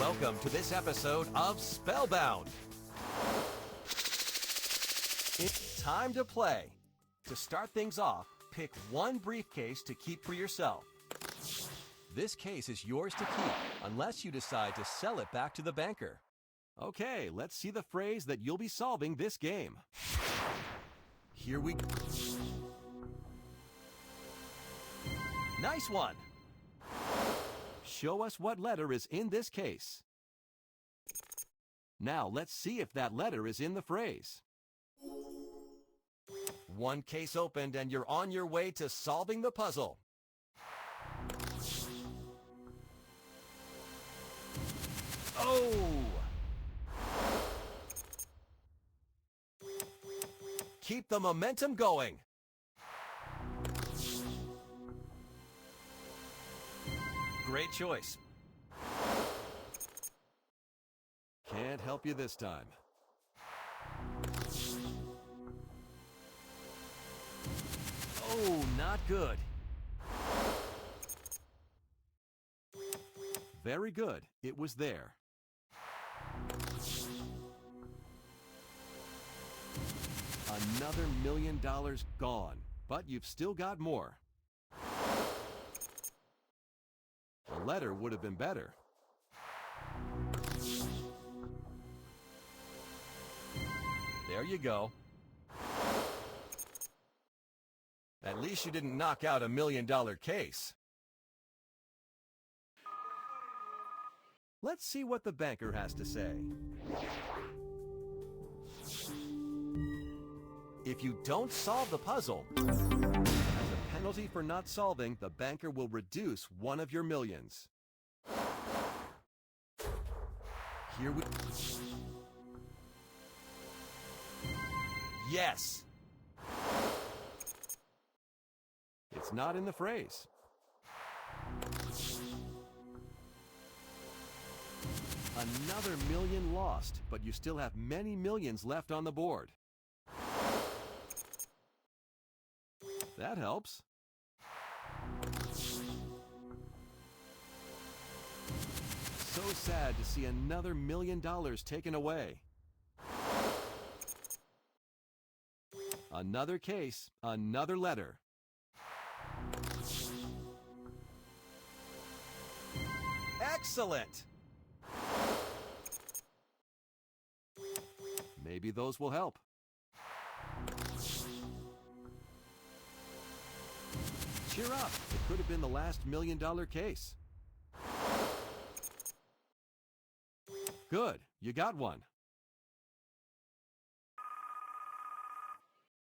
Welcome to this episode of Spellbound. It's time to play. To start things off, pick one briefcase to keep for yourself. This case is yours to keep, unless you decide to sell it back to the banker. Okay, let's see the phrase that you'll be solving this game. Here we go. Nice one! Show us what letter is in this case. Now let's see if that letter is in the phrase. One case opened and you're on your way to solving the puzzle. Oh! Keep the momentum going. Great choice. Can't help you this time. Oh, not good. Very good. It was there. Another $1 million gone, but you've still got more. A letter would have been better. There you go. At least you didn't knock out a $1 million case. Let's see what the banker has to say. If you don't solve the puzzle, as a penalty for not solving, the banker will reduce one of your millions. Here we... Yes! It's not in the phrase. Another $1 million lost, but you still have many millions left on the board. That helps. So sad to see another $1 million taken away. Another case, another letter. Excellent! Maybe those will help. Cheer up, it could have been the last $1 million case. Good, you got one.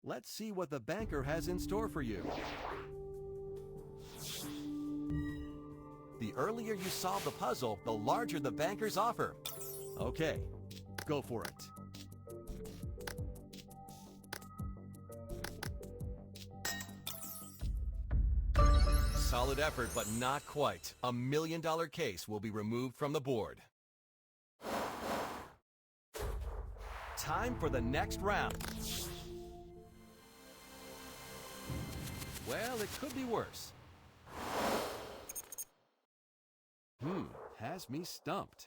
Let's see what the banker has in store for you. The earlier you solve the puzzle, the larger the banker's offer. Okay, go for it. Solid effort, but not quite. A $1 million case will be removed from the board. Time for the next round. Well, it could be worse. Has me stumped.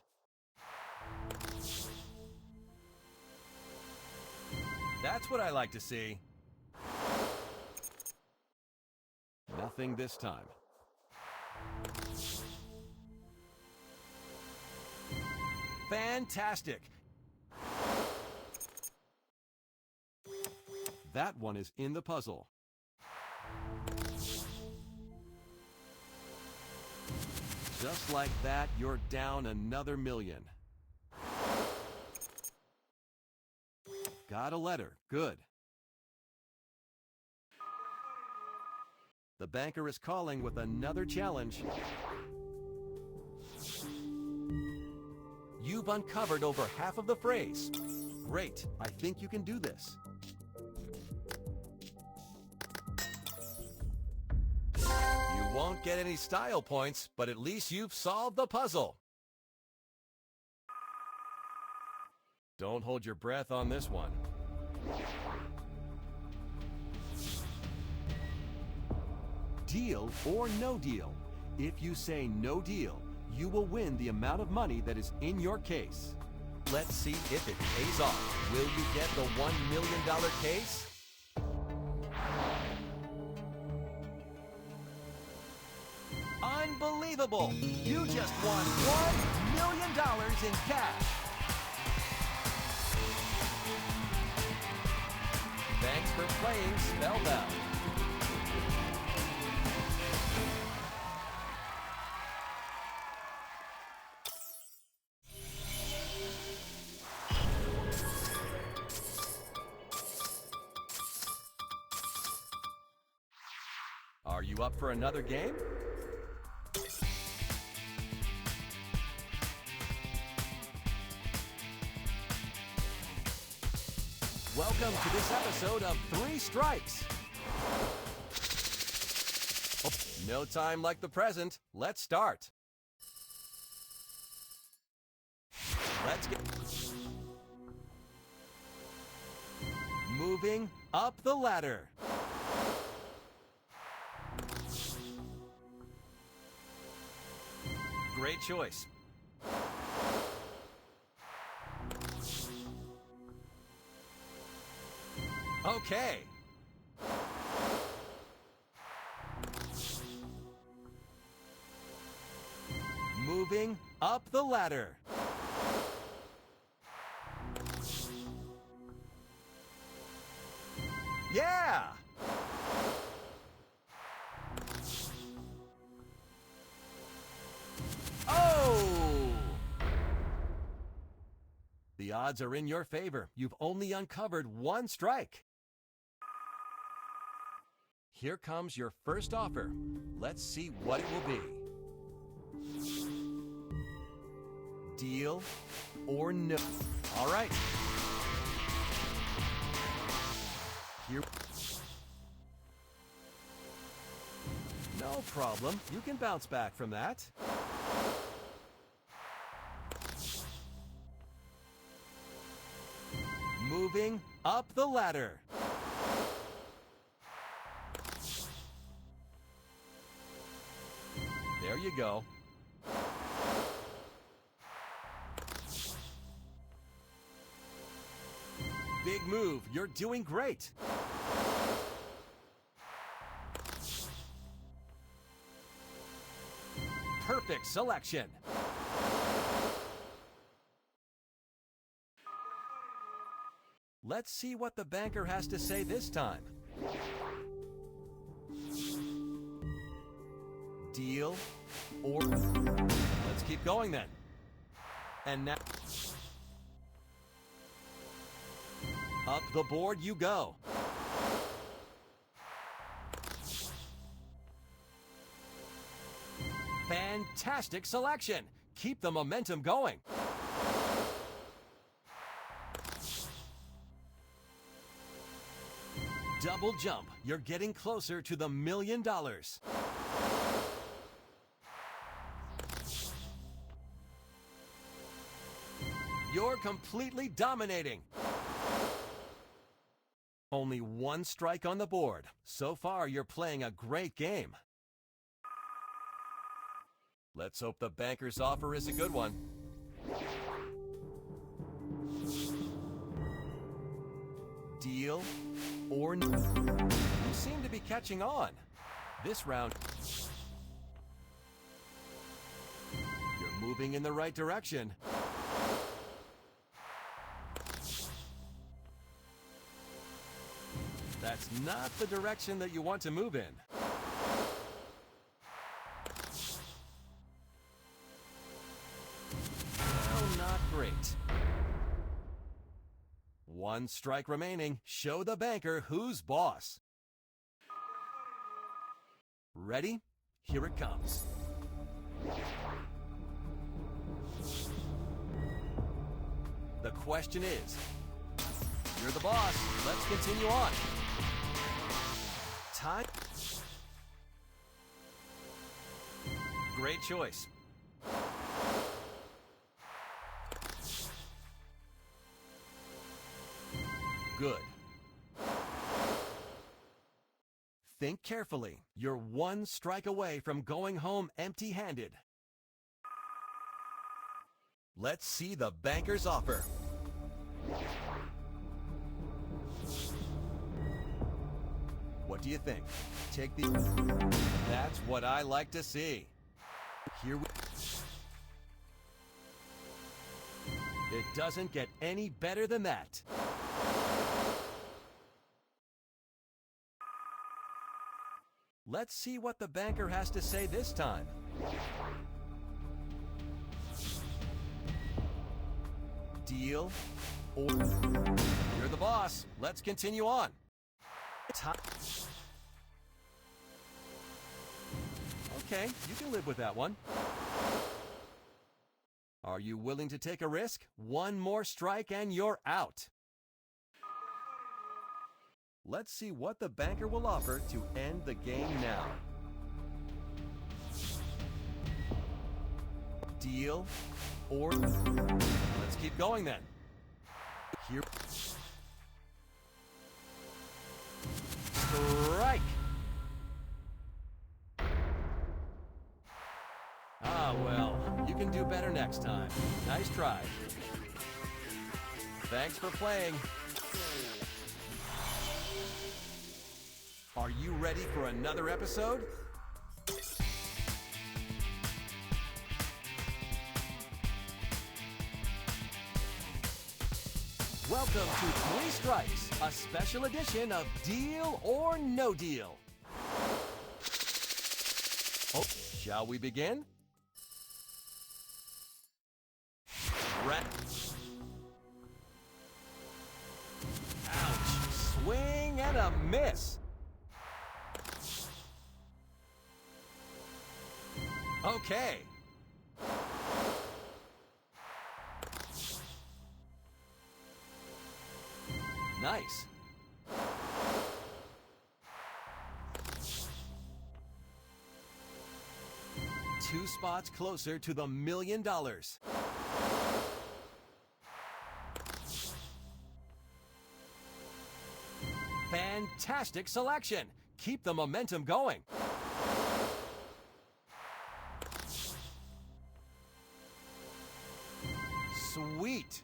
That's what I like to see. Nothing this time. Fantastic! That one is in the puzzle. Just like that, you're down another $1 million. Got a letter. Good. The banker is calling with another challenge. You've uncovered over half of the phrase. Great, I think you can do this. You won't get any style points, but at least you've solved the puzzle. Don't hold your breath on this one. Deal or no deal. If you say no deal, you will win the amount of money that is in your case. Let's see if it pays off. Will you get the $1 million case? Unbelievable! You just won $1 million in cash. Thanks for playing Spellbound. Are you up for another game? Welcome to this episode of 3 Strikes. Oh, no time like the present. Let's start. Let's get moving up the ladder. Great choice. Okay. Moving up the ladder. Yeah! Oh! The odds are in your favor. You've only uncovered 1 strike. Here comes your first offer. Let's see what it will be. Deal or no? All right. Here. No problem. You can bounce back from that. Moving up the ladder. There you go. Big move. You're doing great. Perfect selection. Let's see what the banker has to say this time. Deal or... Let's keep going then. And now... Up the board you go. Fantastic selection. Keep the momentum going. Double jump. You're getting closer to the $1 million. You're completely dominating. Only 1 strike on the board. So far, you're playing a great game. Let's hope the banker's offer is a good one. Deal or no? You seem to be catching on. This round, you're moving in the right direction. That's not the direction that you want to move in. Well, not great. 1 strike remaining. Show the banker who's boss. Ready? Here it comes. The question is, you're the boss. Let's continue on. Time. Great choice. Good. Think carefully. You're 1 strike away from going home empty-handed. Let's see the banker's offer. What do you think? Take the... That's what I like to see. Here we... It doesn't get any better than that. Let's see what the banker has to say this time. Deal or... You're the boss. Let's continue on. Okay, you can live with that one. Are you willing to take a risk? One more strike and you're out. Let's see what the banker will offer to end the game now. Deal or... Let's keep going then. Here... Strike! Ah, well, you can do better next time. Nice try. Thanks for playing. Are you ready for another episode? Welcome to 3 Strikes, a special edition of Deal or No Deal. Oh, shall we begin? Ouch! Swing and a miss! Okay. Nice. Two spots closer to the $1 million. Fantastic selection. Keep the momentum going. Sweet.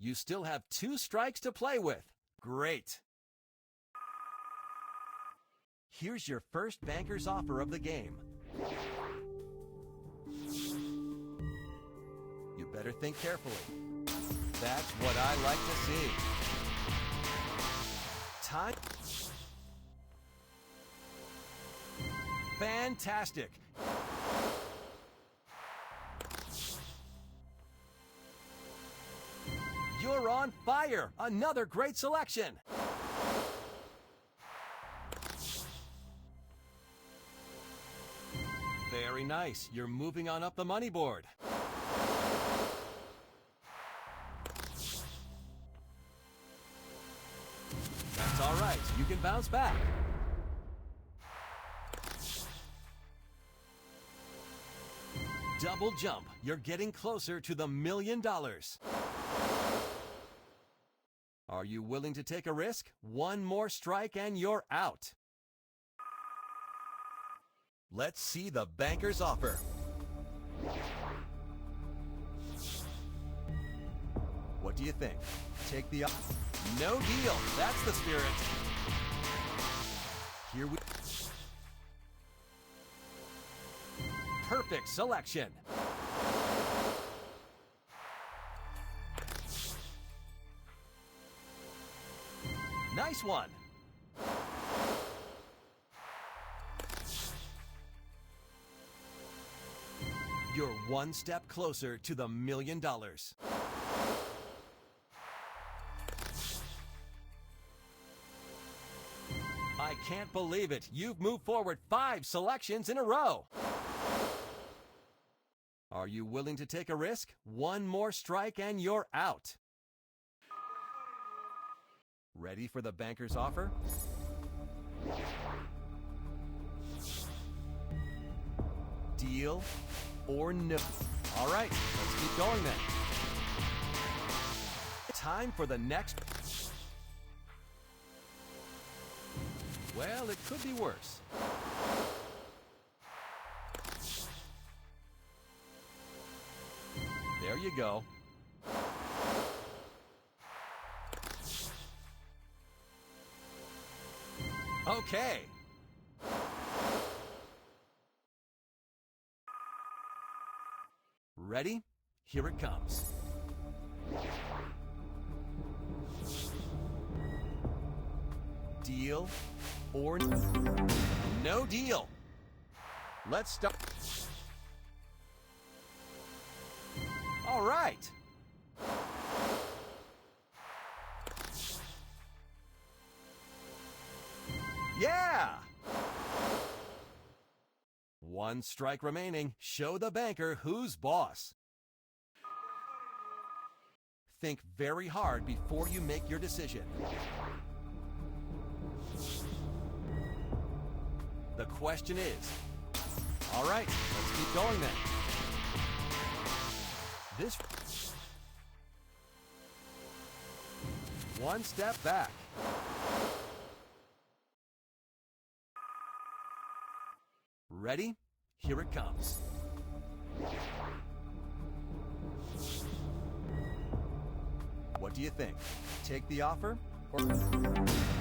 You still have 2 strikes to play with. Great. Here's your first banker's offer of the game. You better think carefully. That's what I like to see. Time. Fantastic. You're on fire! Another great selection! Very nice. You're moving on up the money board. That's all right. You can bounce back. Double jump. You're getting closer to the $1 million. Are you willing to take a risk? One more strike and you're out. Let's see the banker's offer. What do you think? Take the... No deal. That's the spirit. Here we... Perfect selection. Nice one. You're one step closer to the $1 million. I can't believe it. You've moved forward 5 selections in a row. Are you willing to take a risk? One more strike and you're out. Ready for the banker's offer? Deal or no? All right, let's keep going then. Time for the next... Well, it could be worse. you go. Okay. Ready? Here it comes. Deal or no deal? Let's start. All right. Yeah! One strike remaining. Show the banker who's boss. Think very hard before you make your decision. The question is, all right, let's keep going then. This one step back. Ready? Here it comes. What do you think? Take the offer or...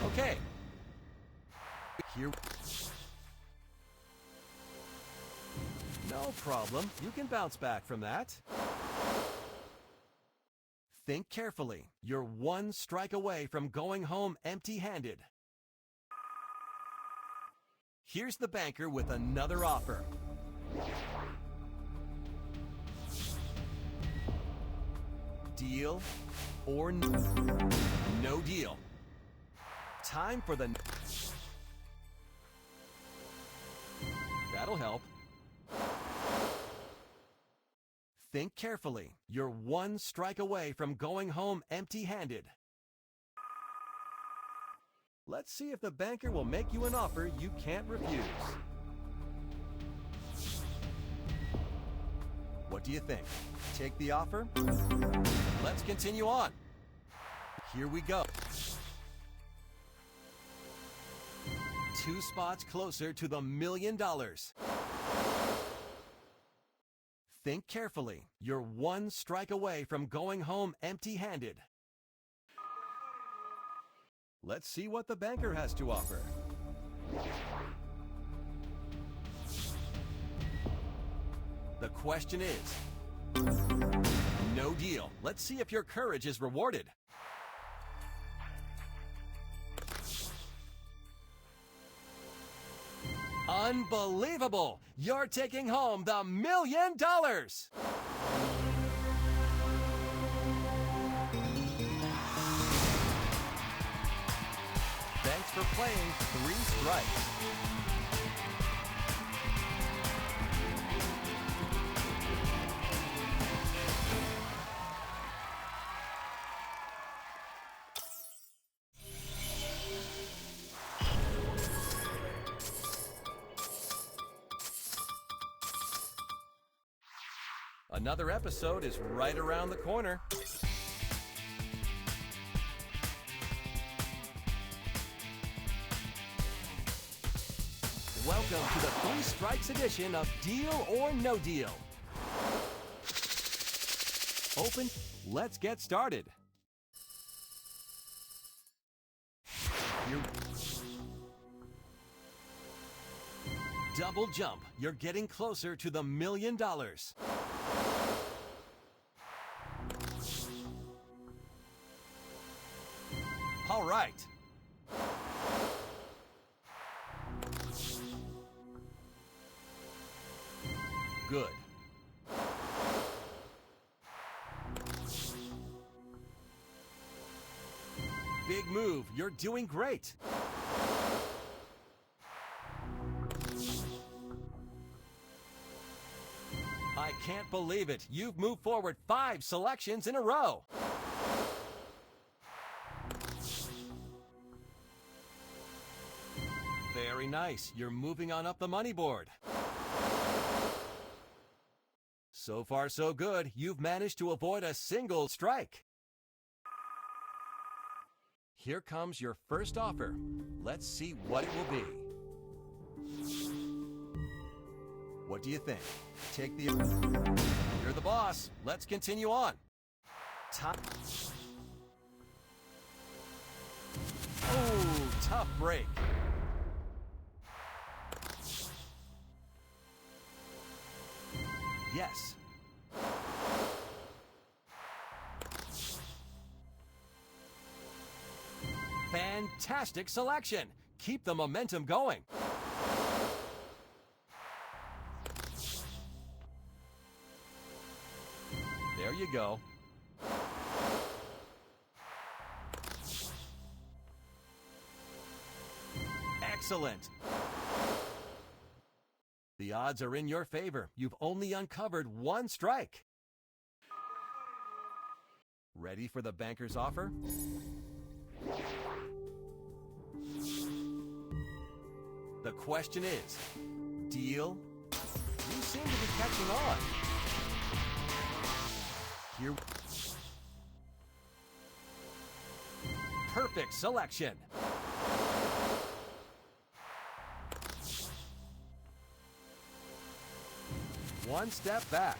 Okay. Here... No problem. You can bounce back from that. Think carefully. You're one strike away from going home empty-handed. Here's the banker with another offer. Deal or no deal? Time for the... That'll help. Think carefully. You're one strike away from going home empty-handed. Let's see if the banker will make you an offer you can't refuse. What do you think? Take the offer? Let's continue on. Here we go. 2 spots closer to the $1 million. Think carefully. You're one strike away from going home empty-handed. Let's see what the banker has to offer. The question is, no deal. Let's see if your courage is rewarded. Unbelievable! You're taking home the $1 million! Thanks for playing 3 Strikes. Another episode is right around the corner. Welcome to the 3 Strikes edition of Deal or No Deal. Open. Let's get started. Double jump. You're getting closer to the $1 million. All right. Good. Big move. You're doing great. I can't believe it. You've moved forward 5 selections in a row. Very nice. You're moving on up the money board. So far, so good. You've managed to avoid a single strike. Here comes your first offer. Let's see what it will be. What do you think? Take the... You're the boss. Let's continue on. Top. Oh, tough break. Yes. Fantastic selection. Keep the momentum going. There you go. Excellent. The odds are in your favor. You've only uncovered one strike. Ready for the banker's offer? The question is, deal? You seem to be catching on. Here. Perfect selection. One step back.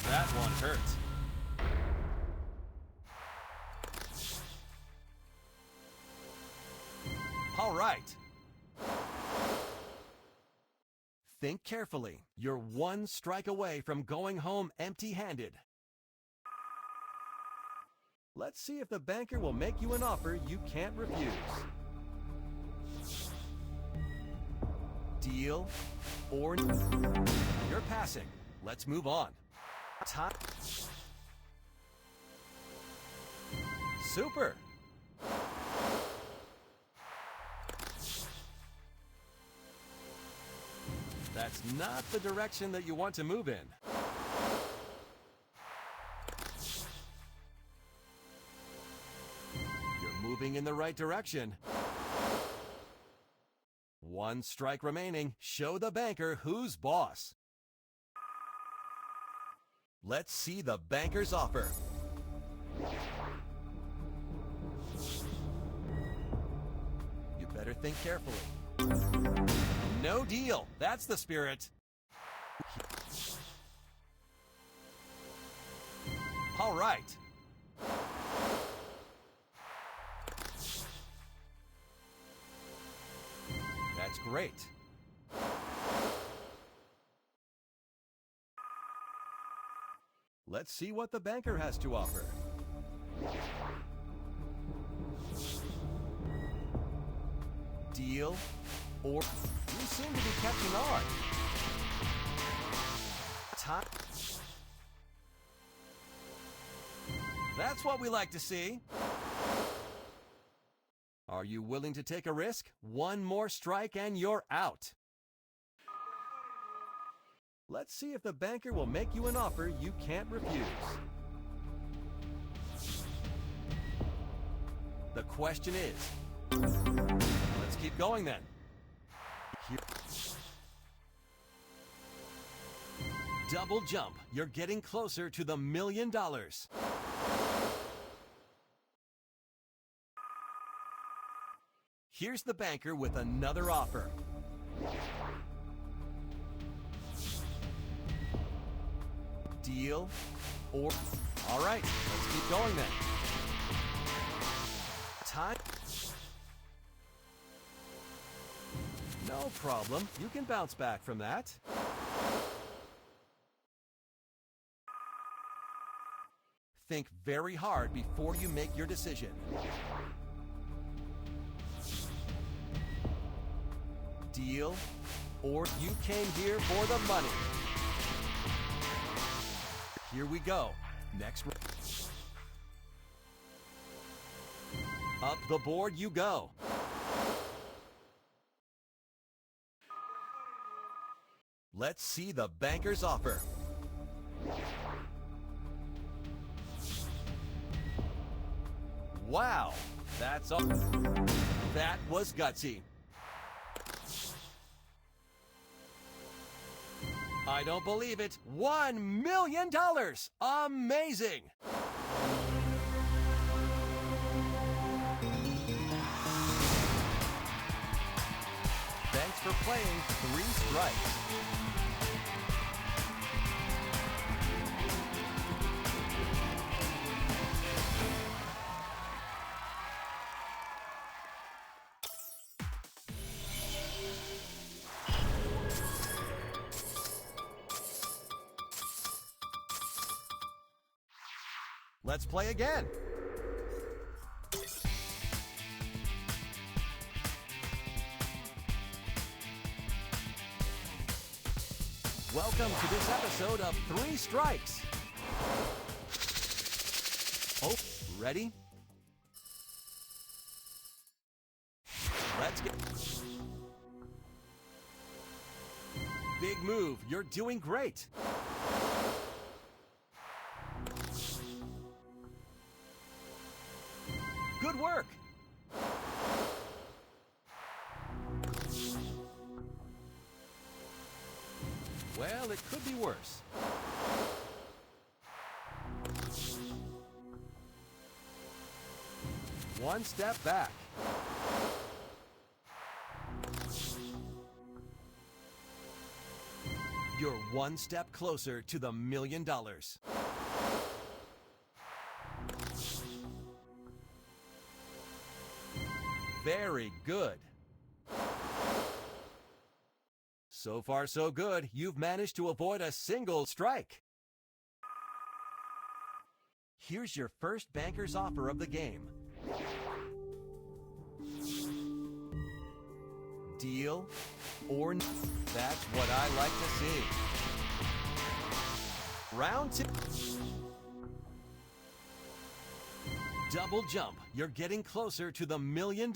That one hurt. All right. Think carefully. You're one strike away from going home empty-handed. Let's see if the banker will make you an offer you can't refuse. Deal or you're passing. Let's move on. Time. Super. That's not the direction that you want to move in. You're moving in the right direction. One strike remaining. Show the banker who's boss. Let's see the banker's offer. You better think carefully. No deal. That's the spirit. All right. That's great. Let's see what the banker has to offer. Deal or you seem to be catching on. Time. That's what we like to see. Are you willing to take a risk? One more strike and you're out. Let's see if the banker will make you an offer you can't refuse. The question is, let's keep going then. Here. Double jump. You're getting closer to the $1 million. Here's the banker with another offer. Deal or... All right, let's keep going then. Time. No problem. You can bounce back from that. Think very hard before you make your decision. Deal or you came here for the money. Here we go. Next. Up the board you go. Let's see the banker's offer. Wow, that's all. That was gutsy. I don't believe it. $1 million! Amazing! playing 3 strikes. Let's play again. Welcome to this episode of 3 Strikes. Oh, ready? Let's get... Big move. You're doing great. Good work. Well, it could be worse. One step back. You're one step closer to the $1 million. Very good. So far, so good. You've managed to avoid a single strike. Here's your first banker's offer of the game. Deal or no? That's what I like to see. Round 2. Double jump. You're getting closer to the $1 million.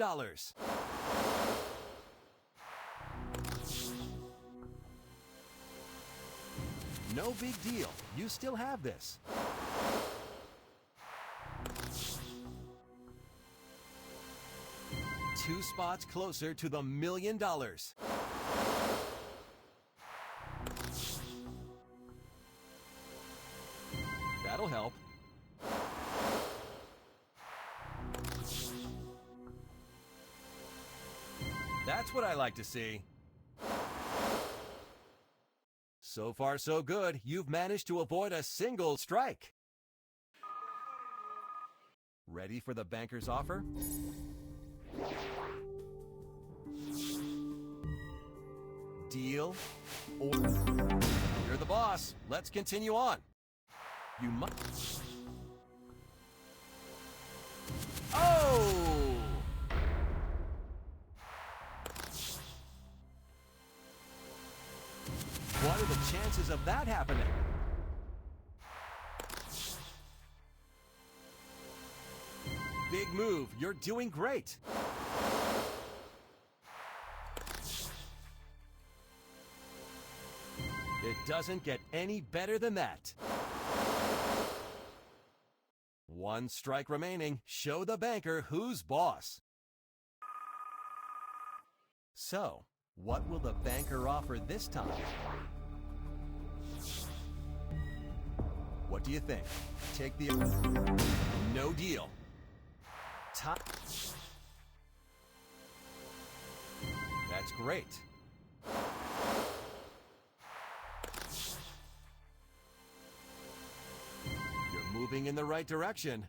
No big deal. You still have this. Two spots closer to the $1 million. That'll help. That's what I like to see. So far, so good. You've managed to avoid a single strike. Ready for the banker's offer? Deal or... You're the boss. Let's continue on. You must... Oh! What are the chances of that happening? Big move. You're doing great. It doesn't get any better than that. One strike remaining. Show the banker who's boss. So, what will the banker offer this time? What do you think? Take the... No deal. Top. That's great. You're moving in the right direction.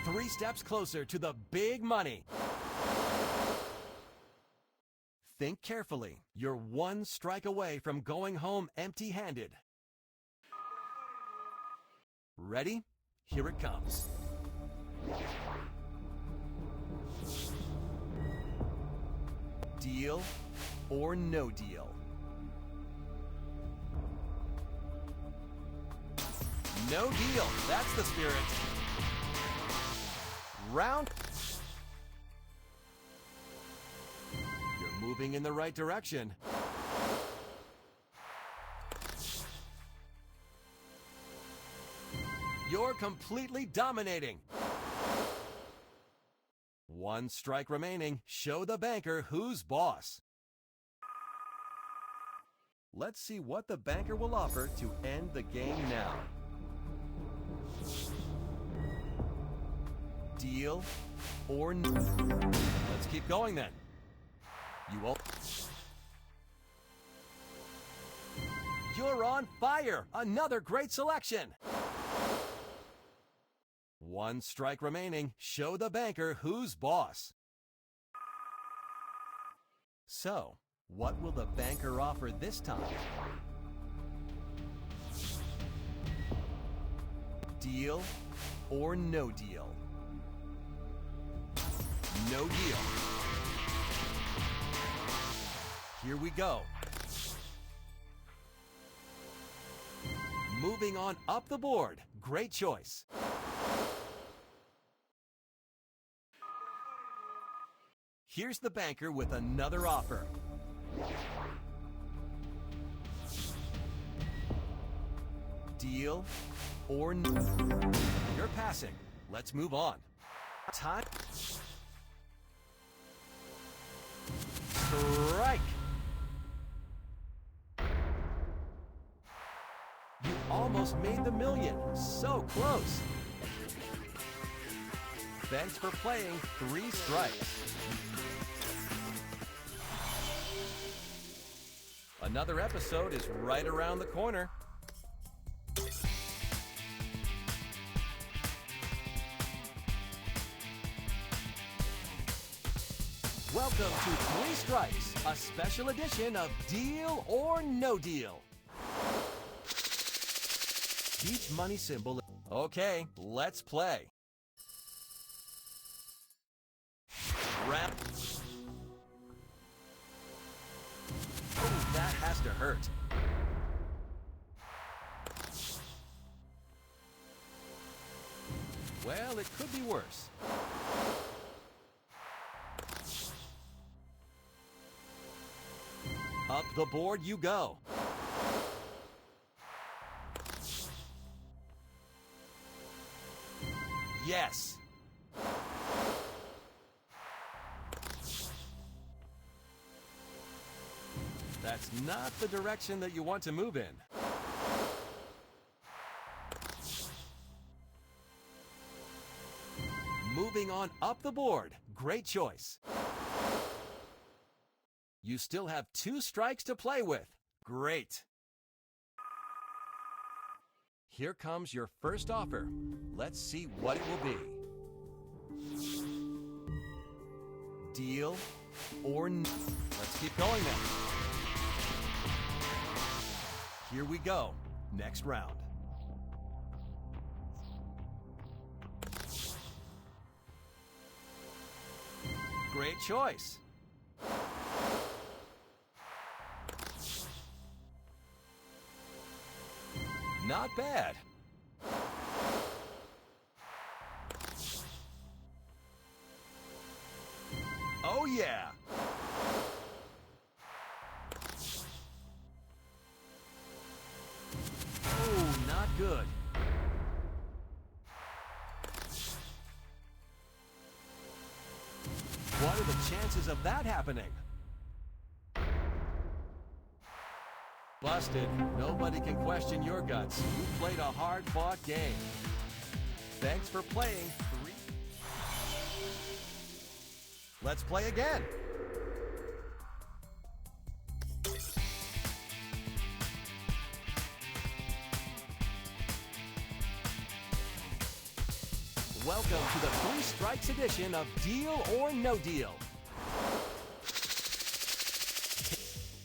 Three steps closer to the big money. Think carefully. You're one strike away from going home empty-handed. Ready? Here it comes. Deal or no deal? No deal. That's the spirit. Round. You're moving in the right direction. You're completely dominating. One strike remaining. Show the banker who's boss. Let's see what the banker will offer to end the game now. Deal or no? Let's keep going then. You won't. You're on fire! Another great selection! One strike remaining. Show the banker who's boss. So, what will the banker offer this time? Deal or no deal? No deal. Here we go. Moving on up the board. Great choice. Here's the banker with another offer. Deal or no? You're passing. Let's move on. Time. Strike. You almost made the million. So close. Thanks for playing 3 strikes. Another episode is right around the corner. Welcome to 3 Strikes, a special edition of Deal or No Deal. Each money symbol. Okay, let's play. Wrap. Oh, that has to hurt. Well, it could be worse. Up the board you go. Yes. That's not the direction that you want to move in. Moving on up the board. Great choice. You still have 2 strikes to play with. Great. Here comes your first offer. Let's see what it will be. Deal or no? Let's keep going then. Here we go. Next round. Great choice. Not bad. Oh yeah. Oh, not good. What are the chances of that happening? Busted. Nobody can question your guts. You played a hard-fought game. Thanks for playing 3. Let's play again. Welcome to the 3 Strikes edition of Deal or No Deal.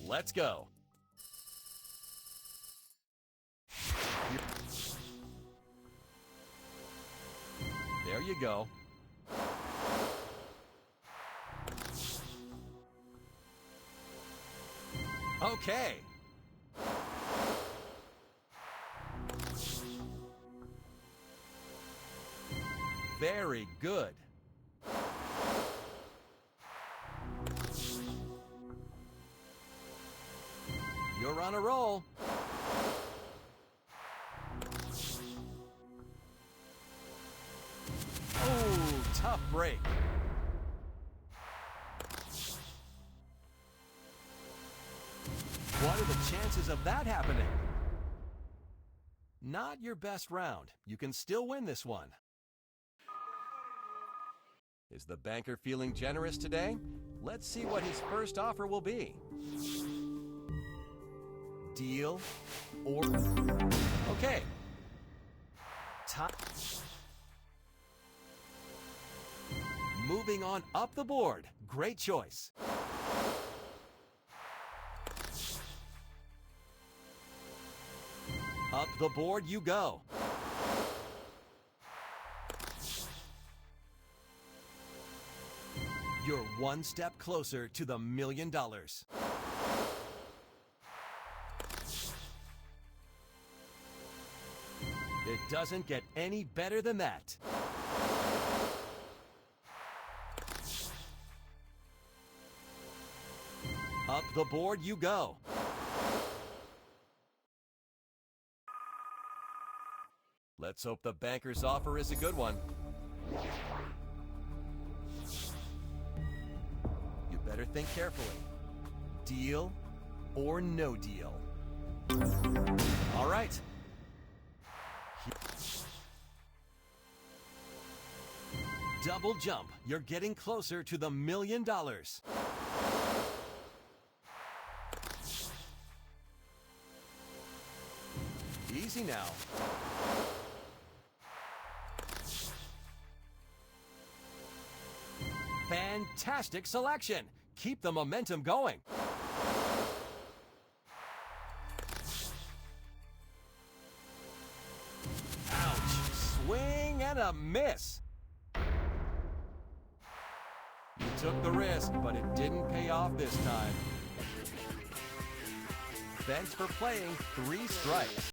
Let's go. There you go. Okay. Very good. You're on a roll. Oh, tough break. What are the chances of that happening? Not your best round. You can still win this one. Is the banker feeling generous today? Let's see what his first offer will be. Deal or... Okay. Moving on up the board. Great choice. Up the board you go. You're one step closer to the $1 million. It doesn't get any better than that. Up the board you go. Let's hope the banker's offer is a good one. You better think carefully. Deal or no deal? All right. Double jump. You're getting closer to the $1 million. Easy now. Fantastic selection. Keep the momentum going. Ouch. Swing and a miss. You took the risk, but it didn't pay off this time. Thanks for playing 3 strikes.